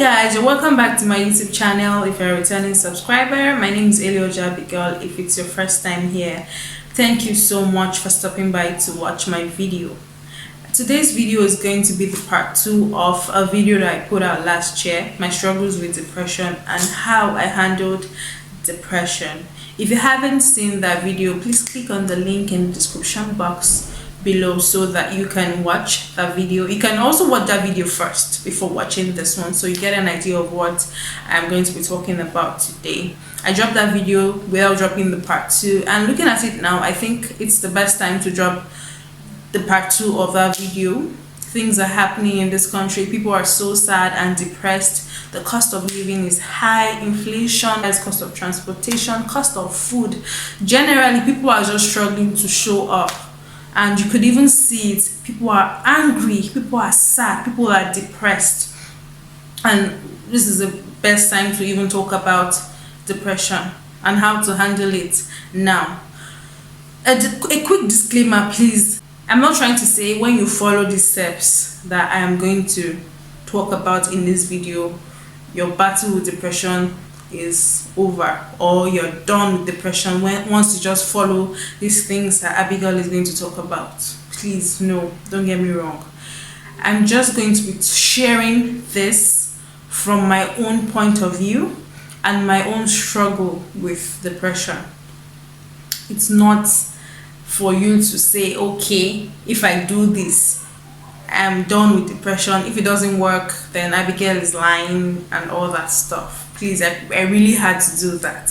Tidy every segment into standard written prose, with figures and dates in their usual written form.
Guys, you're welcome back to my YouTube channel. If you're a returning subscriber, my name is Elioja Abigail. If it's your first time here, thank you so much for stopping by to watch my video. Today's video is going to be the part 2 of a video that I put out last year, my struggles with depression and how I handled depression. If you haven't seen that video, please click on the link in the description box below so that you can watch that video. You can also watch that video first before watching this one, so you get an idea of what I'm going to be talking about today. I dropped that video without dropping the part 2, and looking at it now, I think it's the best time to drop the part 2 of that video. Things are happening in this country. People are so sad and depressed. The cost of living is high, inflation, cost of transportation, cost of food. Generally, people are just struggling to show up. And you could even see it. People are angry, people are sad, people are depressed. And this is the best time to even talk about depression and how to handle it now. A quick disclaimer, please. I'm not trying to say when you follow these steps that I am going to talk about in this video, your battle with depression is over or you're done with depression once you just follow these things that Abigail is going to talk about. Please, no, don't get me wrong. I'm just going to be sharing this from my own point of view and my own struggle with depression. It's not for you to say, okay, if I do this, I'm done with depression. If it doesn't work, then Abigail is lying and all that stuff. Please, I really had to do that.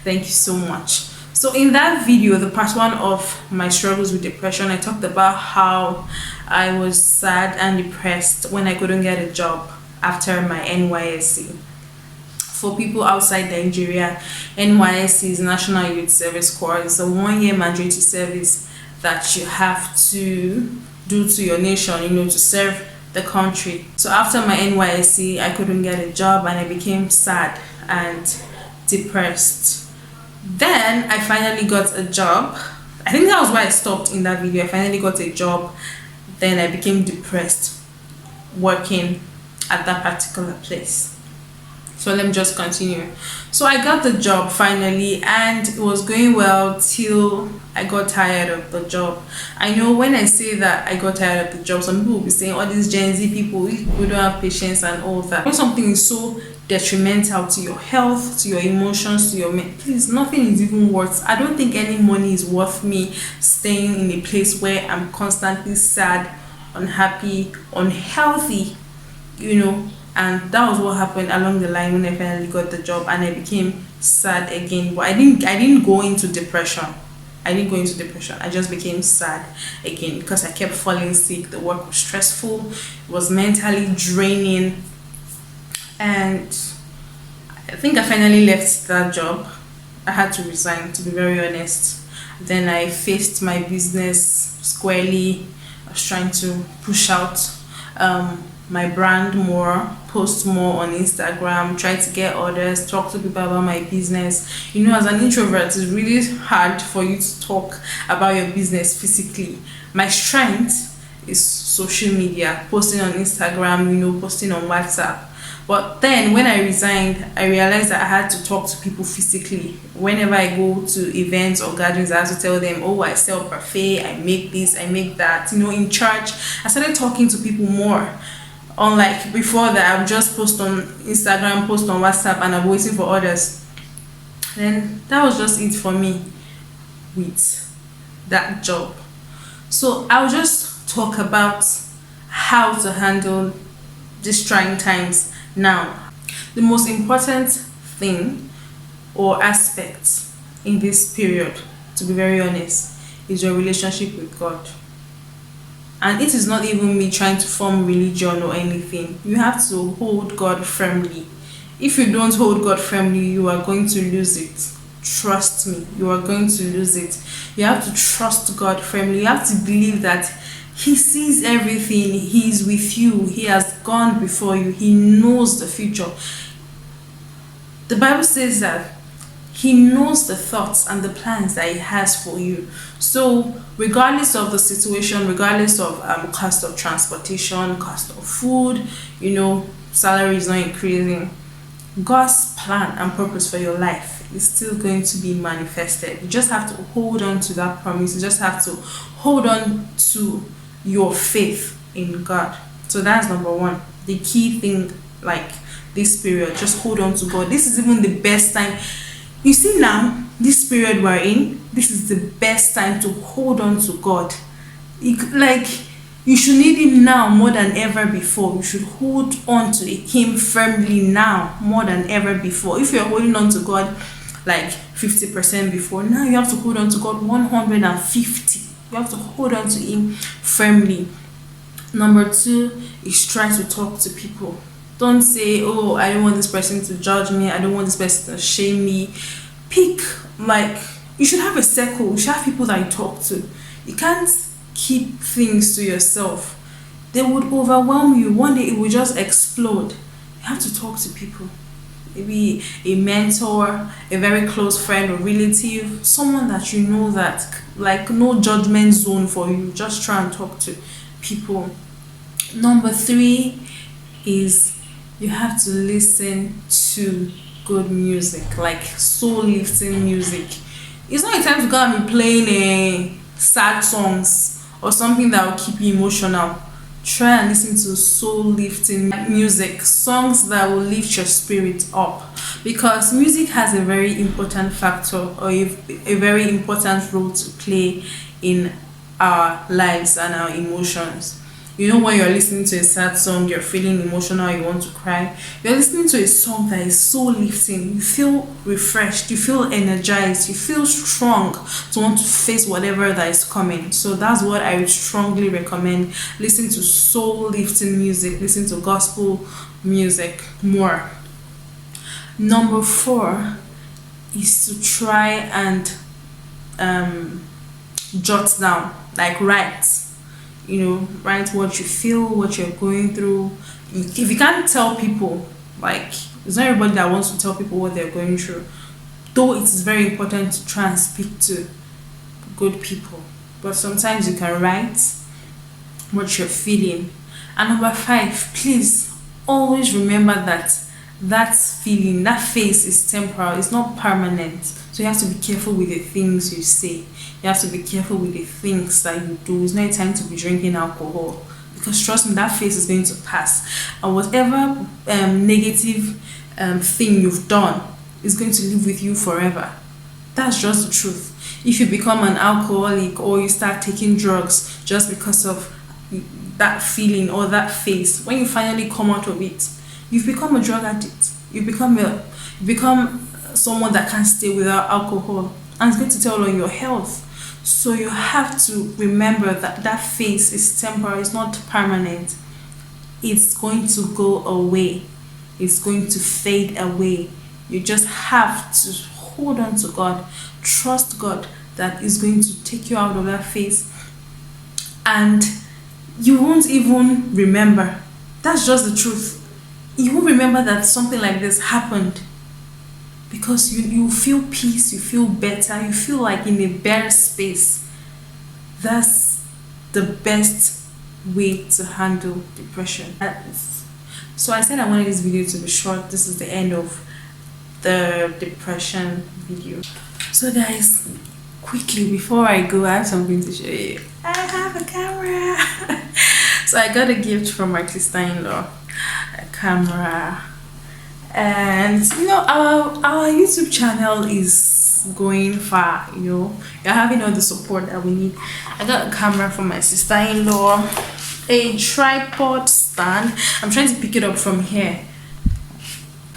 Thank you so much. So in that video, the part 1 of my struggles with depression, I talked about how I was sad and depressed when I couldn't get a job after my NYSC. For people outside Nigeria, NYSC is National Youth Service Corps. It's a 1-year mandatory service that you have to do to your nation, to serve the country. So after my NYSC, I couldn't get a job and I became sad and depressed. Then I finally got a job. I think that was why I stopped in that video. I finally got a job. Then I became depressed working at that particular place. So let me just continue. So I got the job finally and it was going well till I got tired of the job. I know when I say that I got tired of the job, some people will be saying, all these Gen Z people, we don't have patience and all that. When something is so detrimental to your health, to your emotions, to your please, nothing is even worth. I don't think any money is worth me staying in a place where I'm constantly sad, unhappy, unhealthy, and that was what happened along the line when I finally got the job and I became sad again. But I didn't go into depression. I just became sad again because I kept falling sick. The work was stressful, it was mentally draining, and I think I finally left that job. I had to resign, to be very honest. Then I faced my business squarely. I was trying to push out my brand more, post more on Instagram, try to get orders, talk to people about my business. As an introvert, it's really hard for you to talk about your business physically. My strength is social media, posting on Instagram, posting on WhatsApp. But then when I resigned, I realized that I had to talk to people physically. Whenever I go to events or gatherings, I have to tell them, oh, I sell parfait, I make this, I make that. In church, I started talking to people more. Unlike before that, I would just post on Instagram, post on WhatsApp, and I'm waiting for others. Then that was just it for me with that job. So I'll just talk about how to handle these trying times now. The most important thing or aspect in this period, to be very honest, is your relationship with God. And it is not even me trying to form religion or anything. You have to hold God firmly. If you don't hold God firmly, you are going to lose it. Trust me, you are going to lose it. You have to trust God firmly. You have to believe that He sees everything. He is with you. He has gone before you. He knows the future. The Bible says that He knows the thoughts and the plans that He has for you. So regardless of the situation, regardless of cost of transportation, cost of food, salary is not increasing, God's plan and purpose for your life is still going to be manifested. You just have to hold on to that promise. You just have to hold on to your faith in God. So that's number one. The key thing, like this period, just hold on to God. This is even the best time. You see now, this period we're in, this is the best time to hold on to God. Like, you should need him now more than ever before. You should hold on to him firmly now more than ever before. If you're holding on to God like 50% before, now you have to hold on to God 150. You have to hold on to him firmly. Number two is try to talk to people. Don't say, oh, I don't want this person to judge me, I don't want this person to shame me. Pick, like, you should have a circle. You should have people that you talk to. You can't keep things to yourself. They would overwhelm you. One day it will just explode. You have to talk to people. Maybe a mentor, a very close friend or relative, someone that you know that, like, no judgment zone for you. Just try and talk to people. Number three is you have to listen to good music, like soul lifting music. It's not a time to go and be playing sad songs or something that will keep you emotional. Try and listen to soul lifting music, songs that will lift your spirit up, because music has a very important factor or a very important role to play in our lives and our emotions. You know, when you're listening to a sad song, you're feeling emotional, you want to cry. You're listening to a song that is so lifting. You feel refreshed, you feel energized, you feel strong to want to face whatever that is coming. So that's what I would strongly recommend. Listen to soul lifting music, listen to gospel music more. Number four is to try and jot down, like write. You know, write what you feel, what you're going through. If you can't tell people, like, it's not everybody that wants to tell people what they're going through, though it is very important to try and speak to good people. But sometimes you can write what you're feeling. And number five, please always remember that that feeling, that phase is temporal, it's not permanent. So you have to be careful with the things you say. You have to be careful with the things that you do. It's not a time to be drinking alcohol, because trust me, that phase is going to pass. And whatever negative thing you've done is going to live with you forever. That's just the truth. If you become an alcoholic or you start taking drugs just because of that feeling or that phase, when you finally come out of it, you've become a drug addict. You become someone that can't stay without alcohol, and it's going to tell on your health. So you have to remember that that phase is temporary, it's not permanent. It's going to go away. It's going to fade away. You just have to hold on to God. Trust God that is going to take you out of that phase. And you won't even remember. That's just the truth. You won't remember that something like this happened, because you feel peace, you feel better, you feel like in a better space. That's the best way to handle depression. So I said I wanted this video to be short. This is the end of the depression video. So guys, quickly before I go, I have something to show you. I have a camera. So I got a gift from my sister-in-law, a camera. And you know, our YouTube channel is going far. You know, you're having all the support that we need. I got a camera from my sister-in-law, a tripod stand. I'm trying to pick it up from here.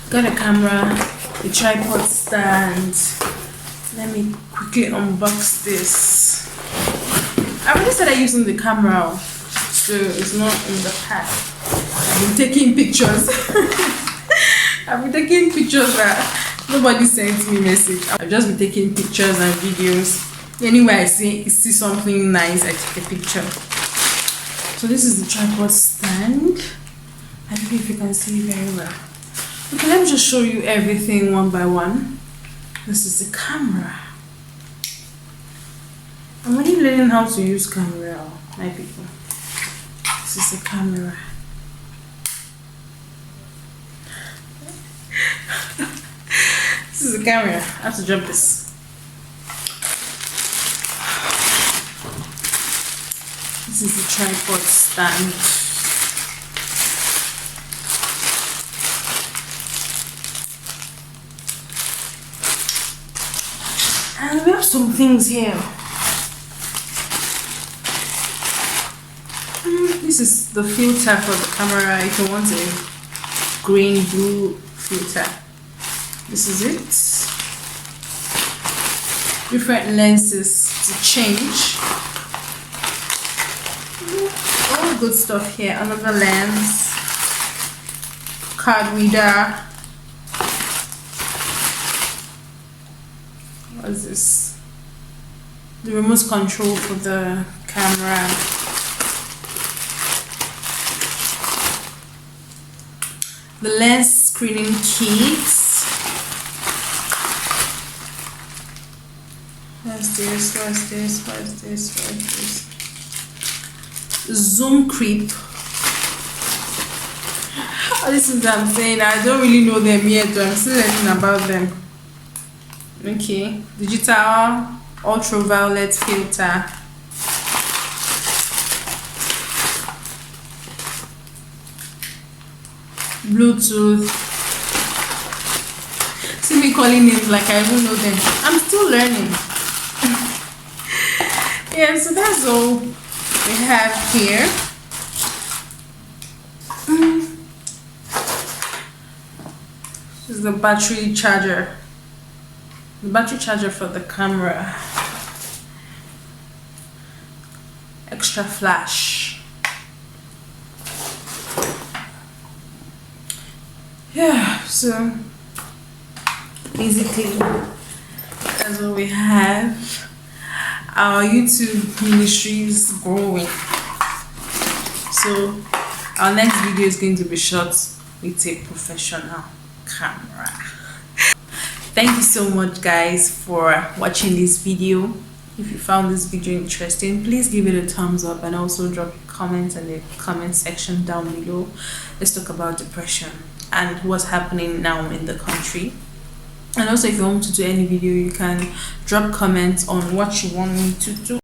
Got a camera, a tripod stand. Let me quickly unbox this. I already started using the camera, so it's not in the pack. I've been taking pictures. I've been taking pictures that nobody sent me message. I've just been taking pictures and videos. Anyway, I see something nice, I take a picture. So this is the tripod stand. I don't know if you can see very well. Okay, let me just show you everything one by one. This is the camera. I'm only learning how to use camera, my people. This is the camera. is the camera. I have to drop this. This is the tripod stand. And we have some things here. This is the filter for the camera if you want a green blue filter. This is it. Different lenses to change. All good stuff here. Another lens, card reader. What is this? The remote control for the camera. The lens screening kit. What's this? What's this? What's this? What's this? Zoom creep. This is what I'm saying. I don't really know them yet, but I'm still learning about them. Okay, digital ultraviolet filter. Bluetooth. See me calling names like I even know them. I'm still learning. Yeah, so that's all we have here. This is the battery charger. The battery charger for the camera. Extra flash. Yeah, so basically that's what we have. Our YouTube ministry is growing, so our next video is going to be shot with a professional camera. Thank you so much guys for watching this video. If you found this video interesting, please give it a thumbs up and also drop a comment in the comment section down below. Let's talk about depression and what's happening now in the country. And also, if you want to do any video, you can drop comments on what you want me to do.